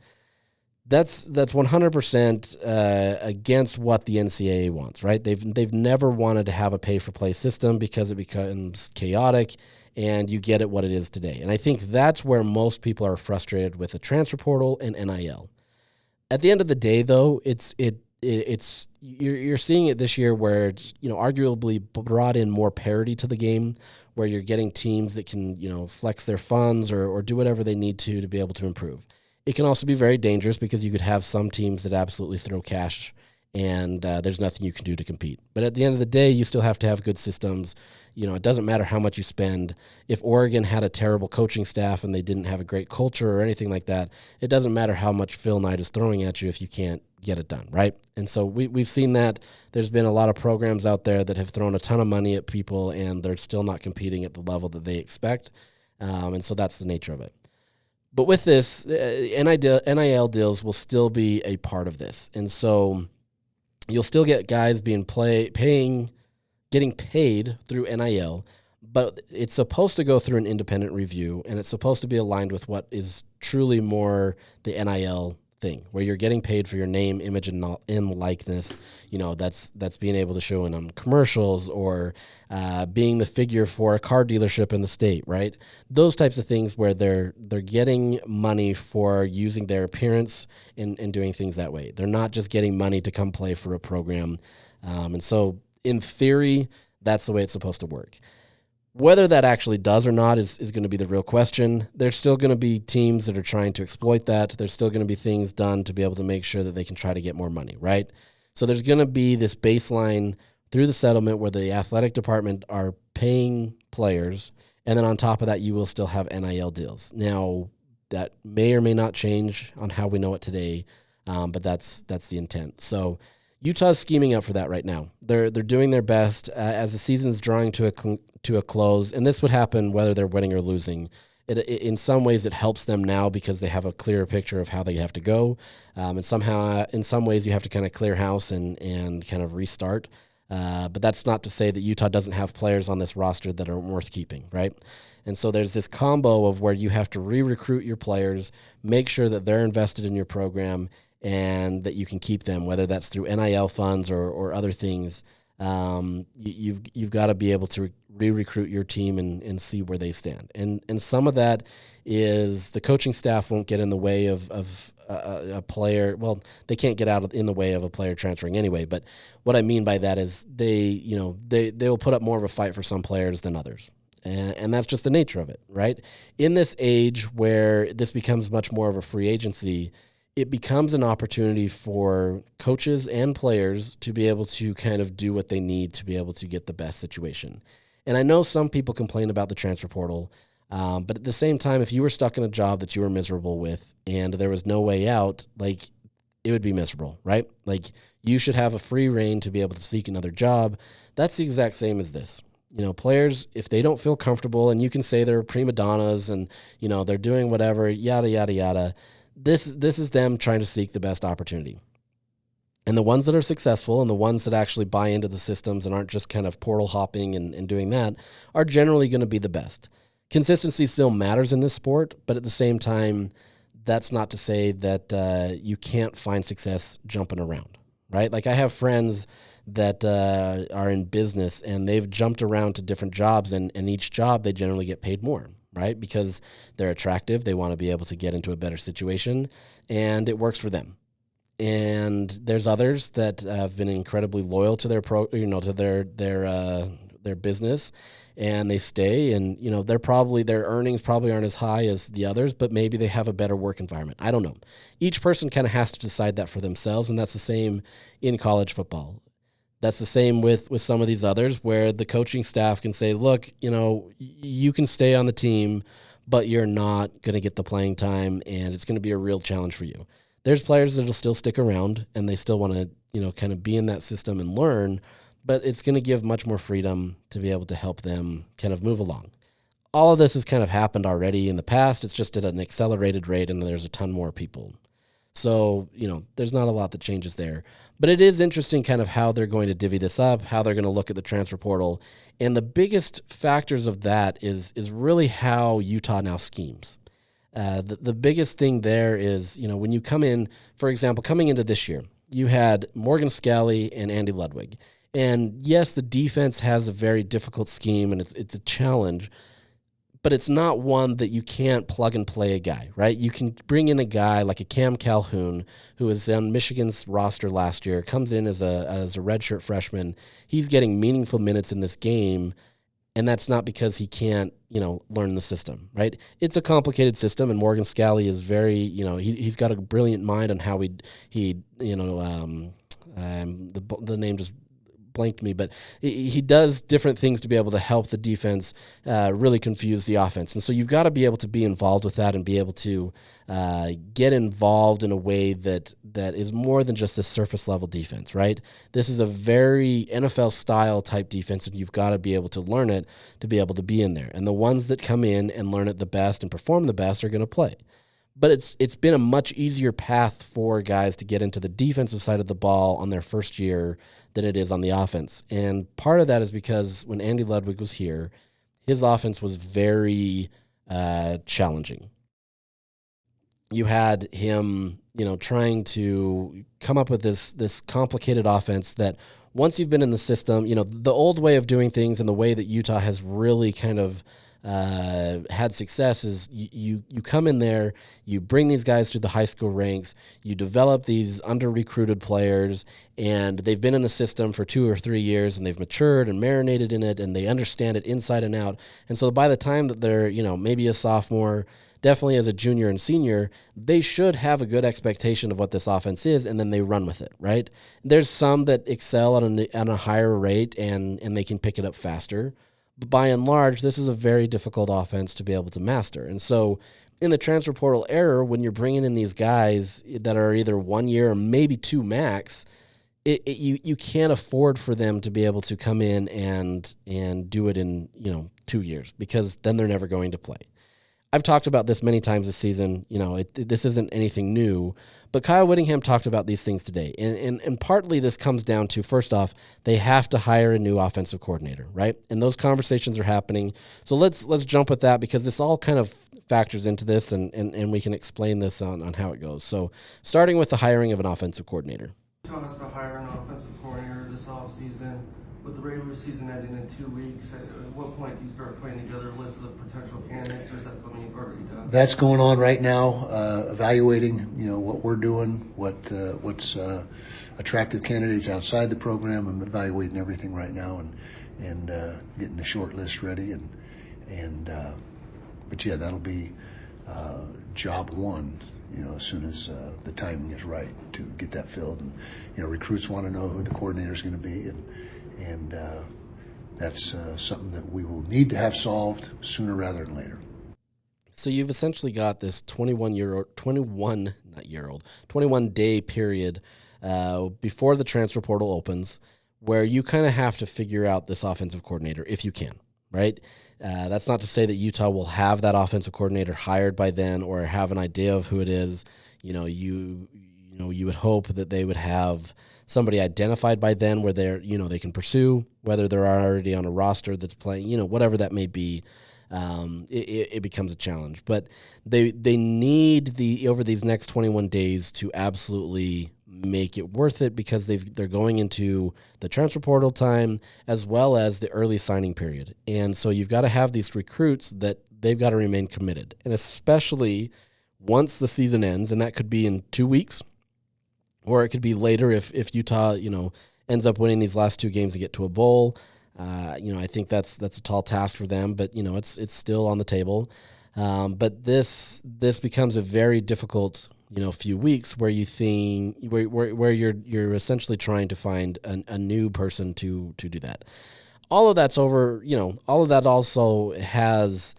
That's 100% against what the NCAA wants, right? They've never wanted to have a pay-for-play system because it becomes chaotic, and you get it what it is today. And I think that's where most people are frustrated with the transfer portal and NIL. At the end of the day, though, it's you're seeing it this year where it's, arguably brought in more parity to the game, where you're getting teams that can, flex their funds or do whatever they need to be able to improve. It can also be very dangerous because you could have some teams that absolutely throw cash and there's nothing you can do to compete. But at the end of the day, you still have to have good systems. It doesn't matter how much you spend. If Oregon had a terrible coaching staff and they didn't have a great culture or anything like that, it doesn't matter how much Phil Knight is throwing at you if you can't get it done, right? And so we've seen that. There's been a lot of programs out there that have thrown a ton of money at people and they're still not competing at the level that they expect. And so that's the nature of it. But with this, NIL deals will still be a part of this. And so you'll still get guys getting paid through NIL, but it's supposed to go through an independent review, and it's supposed to be aligned with what is truly more the NIL thing, where you're getting paid for your name, image, and likeness. That's being able to show in on commercials or being the figure for a car dealership in the state, right? Those types of things where they're getting money for using their appearance and doing things that way. They're not just getting money to come play for a program. And so in theory, that's the way it's supposed to work. Whether that actually does or not is going to be the real question. There's still going to be teams that are trying to exploit that. There's still going to be things done to be able to make sure that they can try to get more money, right? So there's going to be this baseline through the settlement where the athletic department are paying players, and then on top of that, you will still have NIL deals. Now, that may or may not change on how we know it today, but that's the intent. So Utah's scheming up for that right now. They're doing their best as the season's drawing to a close, and this would happen whether they're winning or losing. In some ways, it helps them now because they have a clearer picture of how they have to go, and somehow, in some ways, you have to kind of clear house and kind of restart. But that's not to say that Utah doesn't have players on this roster that are worth keeping, right? And so there's this combo of where you have to re-recruit your players, make sure that they're invested in your program, and that you can keep them, whether that's through NIL funds or other things. You've got to be able to re-recruit your team and see where they stand. And some of that is the coaching staff won't get in the way of a player. Well, they can't get out in the way of a player transferring anyway. But what I mean by that is they will put up more of a fight for some players than others. And that's just the nature of it, right? In this age where this becomes much more of a free agency, it becomes an opportunity for coaches and players to be able to kind of do what they need to be able to get the best situation. And I know some people complain about the transfer portal, but at the same time, if you were stuck in a job that you were miserable with and there was no way out, like, it would be miserable, right? Like, you should have a free reign to be able to seek another job. That's the exact same as this. Players, if they don't feel comfortable, and you can say they're prima donnas and, they're doing whatever, yada, yada, yada, This is them trying to seek the best opportunity. And the ones that are successful and the ones that actually buy into the systems and aren't just kind of portal hopping and doing that are generally going to be the best. Consistency still matters in this sport, but at the same time, that's not to say that you can't find success jumping around, right? Like, I have friends that are in business and they've jumped around to different jobs, and each job they generally get paid more, right? Because they're attractive, they want to be able to get into a better situation, and it works for them. And there's others that have been incredibly loyal to their their business, and they stay. And their earnings probably aren't as high as the others, but maybe they have a better work environment. I don't know. Each person kind of has to decide that for themselves, and that's the same in college football. That's the same with some of these others, where the coaching staff can say, look, you can stay on the team, but you're not going to get the playing time, and it's going to be a real challenge for you. There's players that'll still stick around and they still want to, kind of be in that system and learn, but it's going to give much more freedom to be able to help them kind of move along. All of this has kind of happened already in the past. It's just at an accelerated rate, and there's a ton more people. So, there's not a lot that changes there. But it is interesting kind of how they're going to divvy this up, how they're going to look at the transfer portal. And the biggest factors of that is really how Utah now schemes. The biggest thing there is, when you come in, for example, coming into this year, you had Morgan Scally and Andy Ludwig. And yes, the defense has a very difficult scheme, and it's a challenge, but it's not one that you can't plug and play a guy, right? You can bring in a guy like a Cam Calhoun, who was on Michigan's roster last year, comes in as a redshirt freshman. He's getting meaningful minutes in this game, and that's not because he can't, learn the system, right? It's a complicated system, and Morgan Scally is very, he's got a brilliant mind on how the name just blanked me, but he does different things to be able to help the defense really confuse the offense. And so you've got to be able to be involved with that and be able to get involved in a way that is more than just a surface level defense, right? This is a very NFL style type defense, and you've got to be able to learn it to be able to be in there. And the ones that come in and learn it the best and perform the best are going to play. But it's been a much easier path for guys to get into the defensive side of the ball on their first year than it is on the offense. And part of that is because when Andy Ludwig was here, his offense was very challenging. You had him, trying to come up with this complicated offense that once you've been in the system, the old way of doing things and the way that Utah has really kind of had success is you come in there, you bring these guys through the high school ranks, you develop these under-recruited players, and they've been in the system for 2 or 3 years, and they've matured and marinated in it, and they understand it inside and out. And so by the time that they're, maybe a sophomore, definitely as a junior and senior, they should have a good expectation of what this offense is, and then they run with it, right? There's some that excel on a higher rate, and they can pick it up faster. But by and large, this is a very difficult offense to be able to master. And so in the transfer portal era, when you're bringing in these guys that are either 1 year or maybe 2 max, you can't afford for them to be able to come in and do it in 2 years, because then they're never going to play. I've talked about this many times this season. This isn't anything new, but Kyle Whittingham talked about these things today. And partly this comes down to, first off, they have to hire a new offensive coordinator, right? And those conversations are happening. So let's jump with that, because this all kind of factors into this, and we can explain this on how it goes. So starting with the hiring of an offensive coordinator. Telling us to hire an offensive coordinator this offseason. With the regular season ending in 2 weeks, at what point do you start putting together a list of potential candidates, or is that something you've already done? That's going on right now, evaluating, what we're doing, what's attractive candidates outside the program. I'm evaluating everything right now and getting the short list ready. But yeah, that'll be job one. As soon as the timing is right to get that filled, and recruits want to know who the coordinator is going to be, and that's something that we will need to have solved sooner rather than later. So you've essentially got this 21-day period before the transfer portal opens, where you kind of have to figure out this offensive coordinator if you can, right? That's not to say that Utah will have that offensive coordinator hired by then or have an idea of who it is. You would hope that they would have somebody identified by then where they can pursue, whether they're already on a roster that's playing, whatever that may be. It becomes a challenge, but they need over these next 21 days to absolutely make it worth it, because they're going into the transfer portal time as well as the early signing period. And so you've got to have these recruits that they've got to remain committed. And especially once the season ends, and that could be in 2 weeks, or it could be later if Utah, ends up winning these last 2 games to get to a bowl. I think that's a tall task for them, but it's still on the table. But this becomes a very difficult few weeks where you think where you're essentially trying to find a new person to do that. All of that's over. All of that also has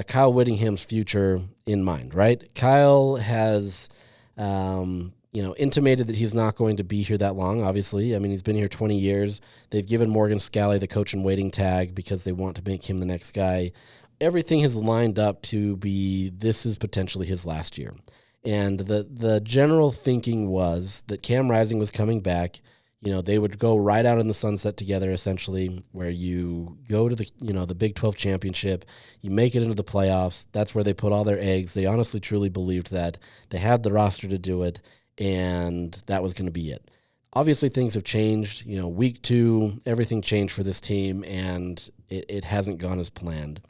Kyle Whittingham's future in mind, right? Kyle has intimated that he's not going to be here that long, obviously. I mean, he's been here 20 years. They've given Morgan Scalley the coach in waiting tag because they want to make him the next guy. Everything has lined up to be, this is potentially his last year. And the general thinking was that Cam Rising was coming back. They would go right out in the sunset together, essentially, where you go to the Big 12 championship, you make it into the playoffs. That's where they put all their eggs. They honestly, truly believed that. They had the roster to do it, and that was going to be it. Obviously, things have changed. Week 2, everything changed for this team, and it hasn't gone as planned.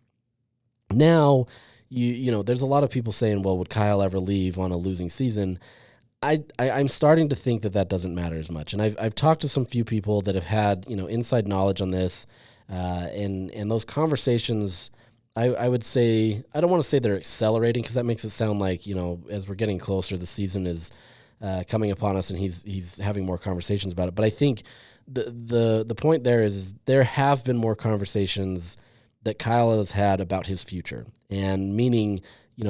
Now, there's a lot of people saying, well, would Kyle ever leave on a losing season? I'm starting to think that doesn't matter as much. And I've talked to some few people that have had, inside knowledge on this, and those conversations, I would say, I don't want to say they're accelerating because that makes it sound like, as we're getting closer, the season is coming upon us and he's having more conversations about it. But I think the point there is there have been more conversations that Kyle has had about his future, and meaning,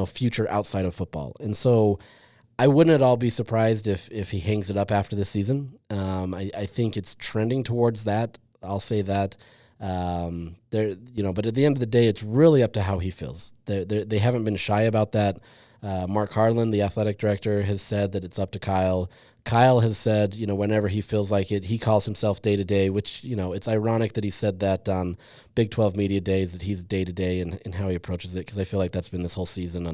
future outside of football. And so I wouldn't at all be surprised if he hangs it up after this season. I think it's trending towards that. I'll say that. But at the end of the day, it's really up to how he feels. They haven't been shy about that. Mark Harlan, the athletic director, has said that it's up to Kyle. Kyle has said, whenever he feels like it, he calls himself day-to-day, which, it's ironic that he said that on Big 12 Media Days, that he's day-to-day and how he approaches it, because I feel like that's been this whole season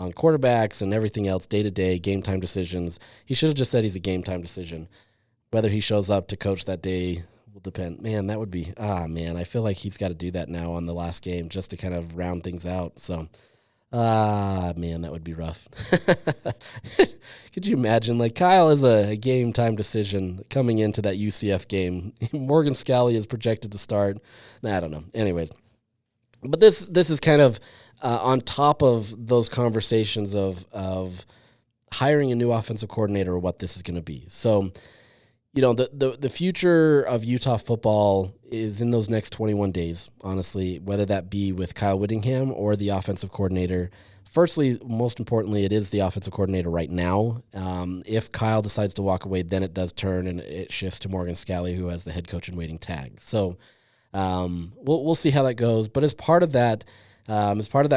on quarterbacks and everything else, day-to-day, game-time decisions. He should have just said he's a game-time decision. Whether he shows up to coach that day will depend. Man, that would be, I feel like he's got to do that now on the last game just to kind of round things out, so... that would be rough. Could you imagine, Kyle is a game time decision coming into that UCF game. Morgan Scalley is projected to start. I don't know. Anyways, but this is kind of on top of those conversations of hiring a new offensive coordinator or what this is going to be. So, the future of Utah football is in those next 21 days, honestly, whether that be with Kyle Whittingham or the offensive coordinator. Firstly, most importantly, it is the offensive coordinator right now. If Kyle decides to walk away, then it does turn and it shifts to Morgan Scalley, who has the head coach in waiting tag. So we'll see how that goes. But as part of that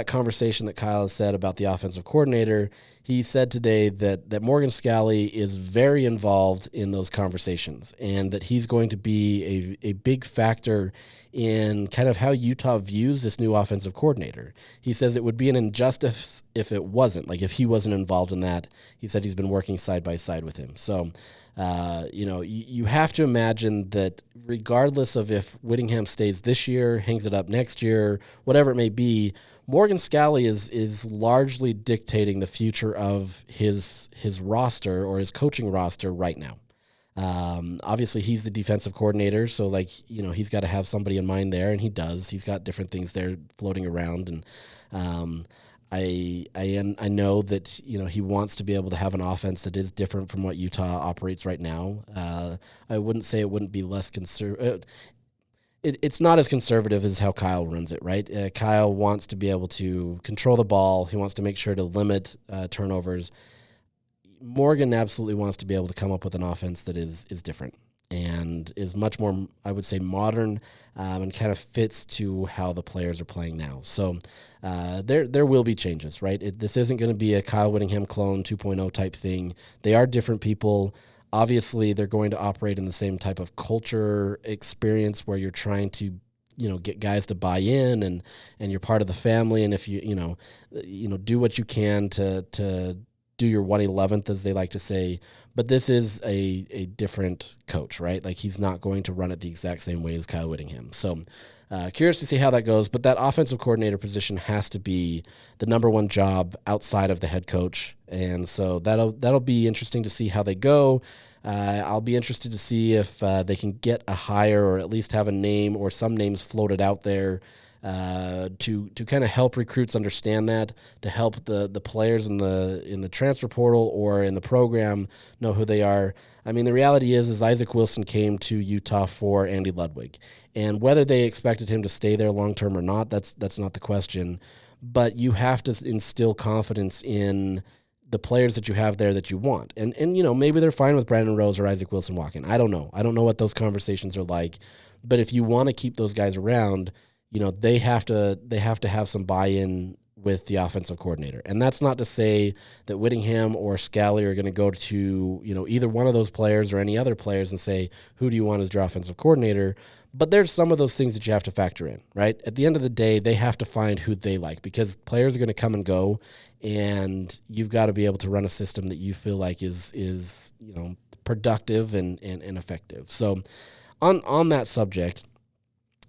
conversation that Kyle has said about the offensive coordinator, he said today that Morgan Scalley is very involved in those conversations and that he's going to be a big factor in kind of how Utah views this new offensive coordinator. He says it would be an injustice if it wasn't, if he wasn't involved in that. He said he's been working side by side with him. So, you have to imagine that regardless of if Whittingham stays this year, hangs it up next year, whatever it may be, Morgan Scalley is largely dictating the future of his roster or his coaching roster right now. Obviously, he's the defensive coordinator, so he's got to have somebody in mind there, and he does. He's got different things there floating around, and I know that he wants to be able to have an offense that is different from what Utah operates right now. I wouldn't say it wouldn't be less conservative. It's not as conservative as how Kyle runs it, right? Kyle wants to be able to control the ball. He wants to make sure to limit turnovers. Morgan absolutely wants to be able to come up with an offense that is different and is much more, I would say, modern and kind of fits to how the players are playing now. So there will be changes, right? This isn't going to be a Kyle Whittingham clone 2.0 type thing. They are different people. Obviously, they're going to operate in the same type of culture experience where you're trying to, get guys to buy in and you're part of the family. And if you do what you can to do your 1/11th, as they like to say. But this is a different coach, right? He's not going to run it the exact same way as Kyle Whittingham. So curious to see how that goes. But that offensive coordinator position has to be the number one job outside of the head coach. And so that'll be interesting to see how they go. I'll be interested to see if they can get a hire or at least have a name or some names floated out there to kind of help recruits understand that, to help the players in the transfer portal or in the program know who they are. I mean, the reality is Isaac Wilson came to Utah for Andy Ludwig, and whether they expected him to stay there long term or not, that's not the question. But you have to instill confidence in the players that you have there that you want. And maybe they're fine with Brandon Rose or Isaac Wilson walking. I don't know. I don't know what those conversations are like. But if you want to keep those guys around, they have to have some buy-in with the offensive coordinator. And that's not to say that Whittingham or Scally are going to go to, either one of those players or any other players and say, who do you want as your offensive coordinator? But there's some of those things that you have to factor in, right? At the end of the day, they have to find who they like, because players are going to come and go, and you've got to be able to run a system that you feel like is productive and effective. So on that subject,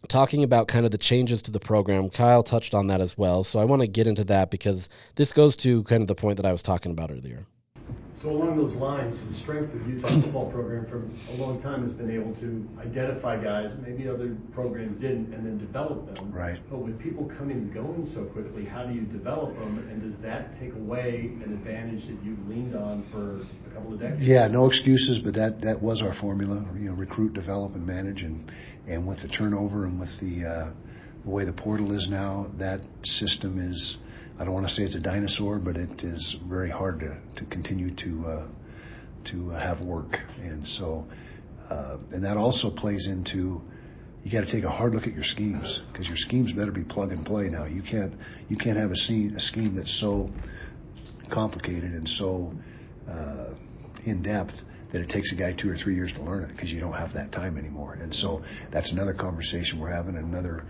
talking about kind of the changes to the program, Kyle touched on that as well. So I want to get into that because this goes to kind of the point that I was talking about earlier. So along those lines, the strength of Utah football program for a long time has been able to identify guys maybe other programs didn't, and then develop them. Right. But with people coming and going so quickly, how do you develop them, and does that take away an advantage that you've leaned on for a couple of decades? Yeah, no excuses, but that was our formula. Recruit, develop, and manage, and with the turnover and with the way the portal is now, that system is, I don't want to say it's a dinosaur, but it is very hard to continue to have work. And so, and that also plays into, you got to take a hard look at your schemes, because your schemes better be plug and play now. You can't have a scheme that's so complicated and so in depth that it takes a guy 2 or 3 years to learn it, because you don't have that time anymore. And so that's another conversation we're having, another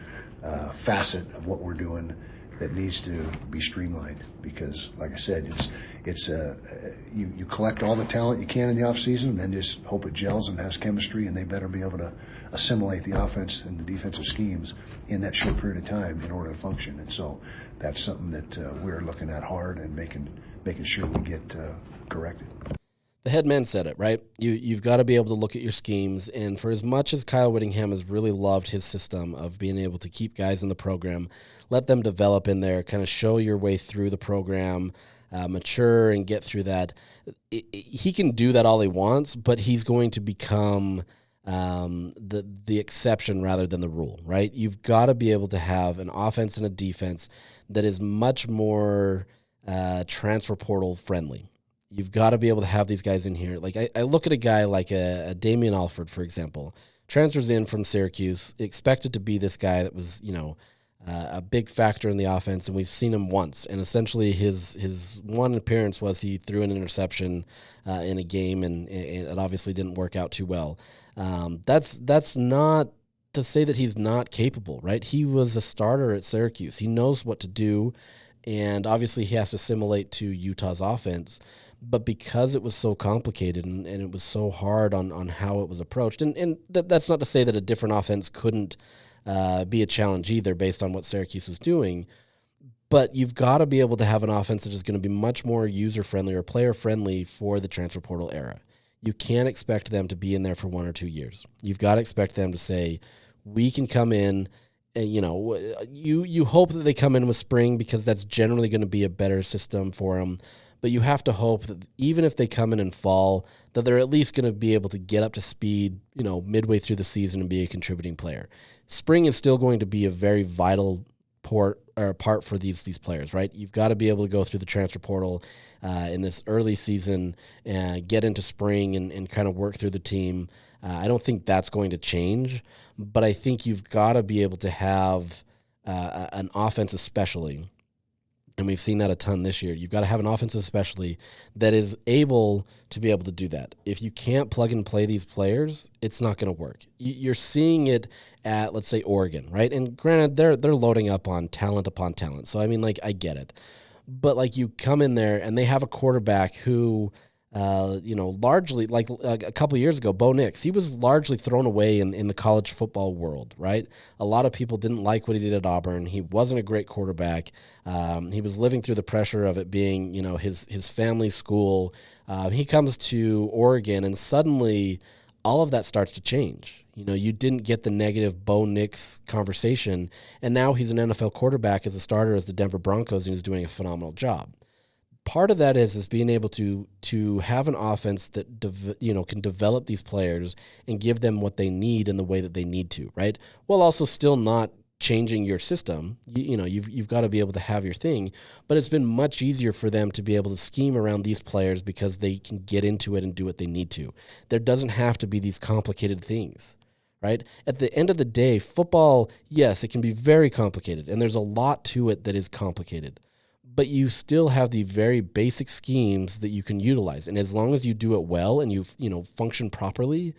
facet of what we're doing that needs to be streamlined, because, like I said, you collect all the talent you can in the offseason and then just hope it gels and has chemistry, and they better be able to assimilate the offense and the defensive schemes in that short period of time in order to function. And so that's something that we're looking at hard and making sure we get corrected. The head man said it, right? You've got to be able to look at your schemes, and for as much as Kyle Whittingham has really loved his system of being able to keep guys in the program, let them develop in there, kind of show your way through the program, mature and get through that. He can do that all he wants, but he's going to become the exception rather than the rule, right? You've got to be able to have an offense and a defense that is much more transfer portal friendly. You've got to be able to have these guys in here. Like I look at a guy like a Damian Alford, for example, transfers in from Syracuse, expected to be this guy that was, a big factor in the offense, and we've seen him once. And essentially his one appearance was he threw an interception in a game, and it obviously didn't work out too well. That's not to say that he's not capable, right? He was a starter at Syracuse. He knows what to do, and obviously he has to assimilate to Utah's offense. But because it was so complicated and it was so hard on how it was approached, and that's not to say that a different offense couldn't be a challenge either based on what Syracuse was doing, but you've got to be able to have an offense that is going to be much more user-friendly or player-friendly for the transfer portal era. You can't expect them to be in there for 1 or 2 years. You've got to expect them to say, we can come in, and, you hope that they come in with spring, because that's generally going to be a better system for them. But you have to hope that even if they come in fall, that they're at least going to be able to get up to speed, midway through the season and be a contributing player. Spring is still going to be a very vital part for these players, right? You've got to be able to go through the transfer portal in this early season and get into spring and kind of work through the team. I don't think that's going to change, but I think you've got to be able to have an offense especially, and we've seen that a ton this year. You've got to have an offense especially that is able to be able to do that. If you can't plug and play these players, it's not going to work. You're seeing it at, let's say, Oregon, right? And granted, they're loading up on talent upon talent. So, I mean, I get it. But, you come in there and they have a quarterback who, largely, a couple of years ago, Bo Nix, he was largely thrown away in the college football world, right? A lot of people didn't like what he did at Auburn. He wasn't a great quarterback. He was living through the pressure of it being, his family's school. He comes to Oregon, and suddenly all of that starts to change. You didn't get the negative Bo Nix conversation, and now he's an NFL quarterback as a starter as the Denver Broncos, and he's doing a phenomenal job. Part of that is being able to have an offense that can develop these players and give them what they need in the way that they need to, right? While also still not changing your system. You've got to be able to have your thing, but it's been much easier for them to be able to scheme around these players because they can get into it and do what they need to. There doesn't have to be these complicated things, right? At the end of the day, football, yes, it can be very complicated, and there's a lot to it that is complicated, but you still have the very basic schemes that you can utilize, and as long as you do it well and you function properly,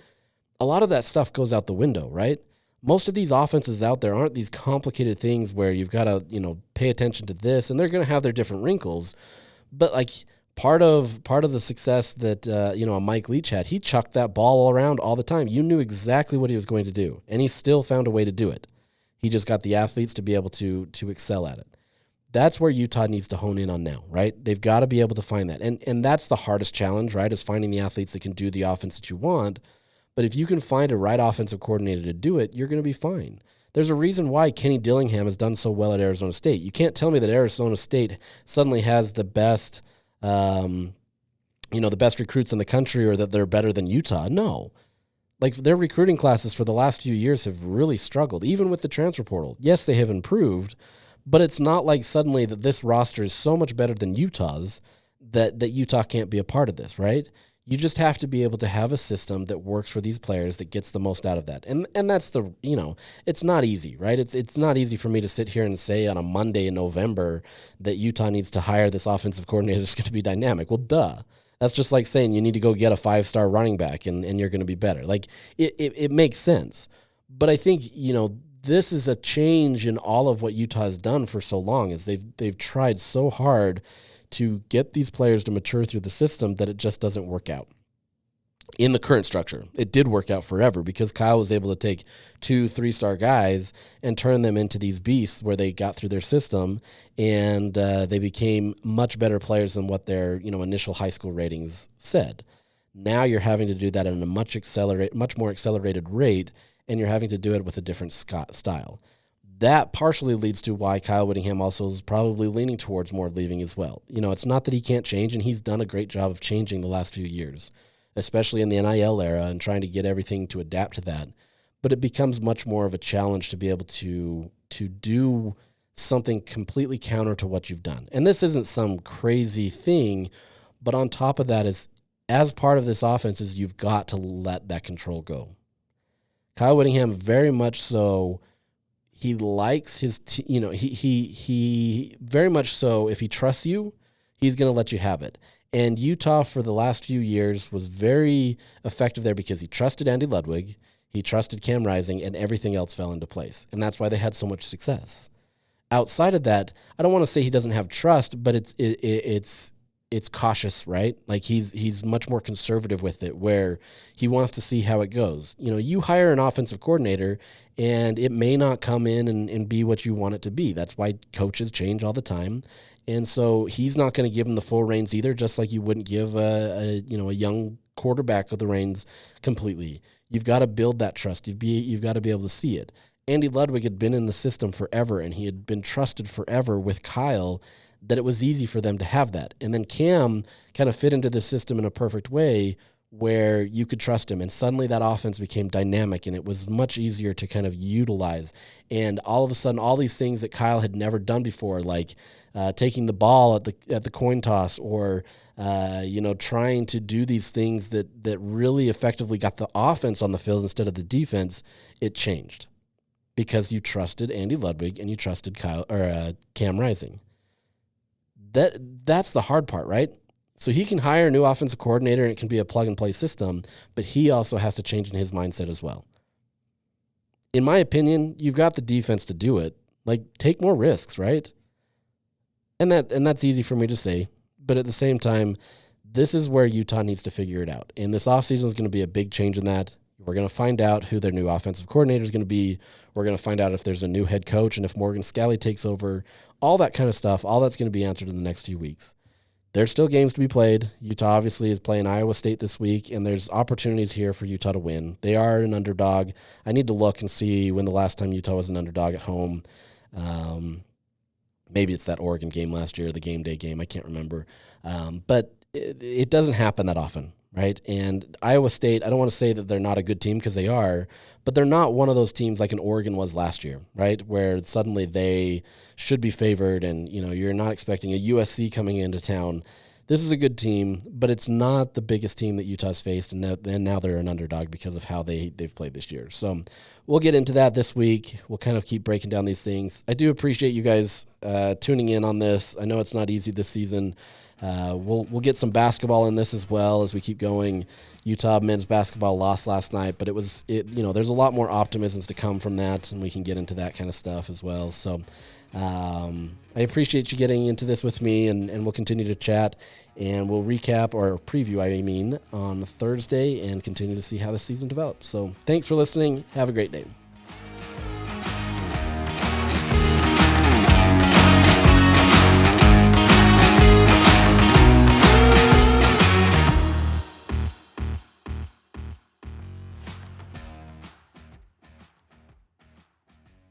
a lot of that stuff goes out the window, right? Most of these offenses out there aren't these complicated things where you've got to, pay attention to this, and they're going to have their different wrinkles. But like part of the success that a Mike Leach had, he chucked that ball around all the time. You knew exactly what he was going to do, and he still found a way to do it. He just got the athletes to be able to excel at it. That's where Utah needs to hone in on now, right? They've got to be able to find that, and that's the hardest challenge, right? Is finding the athletes that can do the offense that you want. But if you can find a right offensive coordinator to do it, you're going to be fine. There's a reason why Kenny Dillingham has done so well at Arizona State. You can't tell me that Arizona State suddenly has the best, the best recruits in the country, or that they're better than Utah. No. Like, their recruiting classes for the last few years have really struggled, even with the transfer portal. Yes, they have improved, but it's not like suddenly that this roster is so much better than Utah's that Utah can't be a part of this, right? You just have to be able to have a system that works for these players that gets the most out of that. And that's it's not easy, right? It's not easy for me to sit here and say on a Monday in November that Utah needs to hire this offensive coordinator that's going to be dynamic. Well, duh. That's just like saying you need to go get a 5-star running back and you're going to be better. Like, it makes sense. But I think, this is a change in all of what Utah has done for so long, is they've tried so hard to get these players to mature through the system that it just doesn't work out. In the current structure, it did work out forever because Kyle was able to take 2-3-star guys and turn them into these beasts where they got through their system and they became much better players than what their initial high school ratings said. Now you're having to do that at a much more accelerated rate, and you're having to do it with a different style. That partially leads to why Kyle Whittingham also is probably leaning towards more leaving as well. It's not that he can't change, and he's done a great job of changing the last few years, especially in the NIL era and trying to get everything to adapt to that. But it becomes much more of a challenge to be able to do something completely counter to what you've done. And this isn't some crazy thing, but on top of that is, as part of this offense, is you've got to let that control go. Kyle Whittingham very much so. He likes his, he very much so, if he trusts you, he's going to let you have it. And Utah for the last few years was very effective there because he trusted Andy Ludwig, he trusted Cam Rising, and everything else fell into place. And that's why they had so much success. Outside of that, I don't want to say he doesn't have trust, but it's cautious, right? Like, he's much more conservative with it, where he wants to see how it goes. You hire an offensive coordinator and it may not come in and be what you want it to be. That's why coaches change all the time. And so he's not going to give him the full reins either, just like you wouldn't give a young quarterback the reins completely. You've got to build that trust. You've got to be able to see it. Andy Ludwig had been in the system forever, and he had been trusted forever with Kyle, that it was easy for them to have that. And then Cam kind of fit into the system in a perfect way where you could trust him. And suddenly that offense became dynamic, and it was much easier to kind of utilize. And all of a sudden, all these things that Kyle had never done before, like taking the ball at the coin toss, or trying to do these things that really effectively got the offense on the field instead of the defense, it changed because you trusted Andy Ludwig and you trusted Cam Rising. That's the hard part, right? So he can hire a new offensive coordinator and it can be a plug-and-play system, but he also has to change in his mindset as well. In my opinion, you've got the defense to do it. Like, take more risks, right? And that's easy for me to say, but at the same time, this is where Utah needs to figure it out. And this offseason is going to be a big change in that. We're going to find out who their new offensive coordinator is going to be. We're going to find out if there's a new head coach and if Morgan Scalley takes over, all that kind of stuff. All that's going to be answered in the next few weeks. There's still games to be played. Utah obviously is playing Iowa State this week, and there's opportunities here for Utah to win. They are an underdog. I need to look and see when the last time Utah was an underdog at home. Maybe it's that Oregon game last year, the game day game. I can't remember. But it doesn't happen that often, right? And Iowa State, I don't want to say that they're not a good team because they are, but they're not one of those teams like an Oregon was last year, right? Where suddenly they should be favored and, you're not expecting a USC coming into town. This is a good team, but it's not the biggest team that Utah's faced, and now they're an underdog because of how they've played this year. So we'll get into that this week. We'll kind of keep breaking down these things. I do appreciate you guys tuning in on this. I know it's not easy this season. We'll get some basketball in this as well as we keep going. Utah men's basketball lost last night, but there's a lot more optimisms to come from that, and we can get into that kind of stuff as well. So I appreciate you getting into this with me, and we'll continue to chat, and we'll recap or preview, on Thursday and continue to see how the season develops. So thanks for listening. Have a great day.